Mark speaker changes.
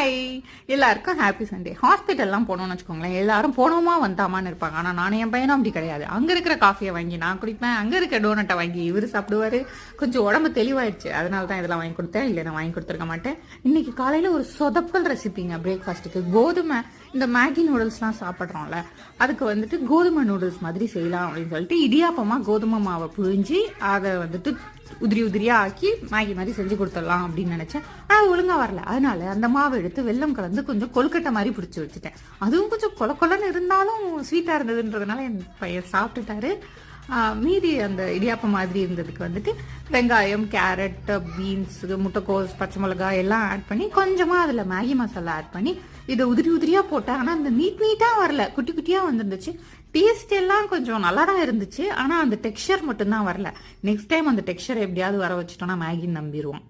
Speaker 1: Hi, எல்லாருக்கும் happy Sunday. ஹாஸ்பிட்டல்லாம் போனோம்னு வச்சுக்கோங்களேன், எல்லாரும் போனோமா வந்தாமான்னு இருப்பாங்க. ஆனால் நானும் என் பையனும் அப்படி கிடையாது. அங்கே இருக்கிற காஃபியை வாங்கி நான் குடிப்பேன், அங்கே இருக்க டோனட்டை வாங்கி இவர் சாப்பிடுவாரு. கொஞ்சம் உடம்பு தெளிவாயிடுச்சு, அதனால தான் இதெல்லாம் வாங்கி கொடுத்தேன். இல்லை, நான் வாங்கி கொடுத்துருக்க மாட்டேன். இன்னைக்கு காலையில் ஒரு சொதப்பல் ரெசிபிங்க பிரேக்ஃபாஸ்ட்டுக்கு. கோதுமை, இந்த மேகி நூடுல்ஸ்லாம் சாப்பிட்றோம்ல, அதுக்கு வந்துட்டு கோதுமை நூடுல்ஸ் மாதிரி செய்யலாம் அப்படின்னு சொல்லிட்டு இடியாப்பமாக கோதுமை மாவை புழிஞ்சி அதை வந்துட்டு உதிரியா ஆக்கி மேகி மாதிரி செஞ்சு கொடுத்துடலாம் அப்படின்னு நினைச்சேன். ஆனால் ஒழுங்கா வரல. அதனால அந்த மாவை எடுத்து வெல்லம் கலந்து கொஞ்சம் கொழுக்கட்டை மாதிரி பிடிச்சி வச்சுட்டேன். அதுவும் கொஞ்சம் கொலன்னு இருந்தாலும் ஸ்வீட்டா இருந்ததுன்றதுனால என் பையன் சாப்பிட்டுட்டாரு. மீதி அந்த இடியாப்பம் மாதிரி இருந்ததுக்கு வந்துட்டு வெங்காயம், கேரட், பீன்ஸ், முட்டைக்கோஸ், பச்சை மிளகாய் எல்லாம் ஆட் பண்ணி கொஞ்சமாக அதில் மேகி மசாலா ஆட் பண்ணி இதை உதிரியா போட்டேன். ஆனால் அந்த நீட்டாக வரல, குட்டி குட்டியாக வந்துருந்துச்சு. டேஸ்ட் எல்லாம் கொஞ்சம் நல்லா தான் இருந்துச்சு, ஆனால் அந்த டெக்ஸ்சர் மட்டும்தான் வரல. நெக்ஸ்ட் டைம் அந்த டெக்ஸ்சர் எப்படியாவது வர வச்சுட்டோம்னா மேகின்னு நம்பிடுவோம்.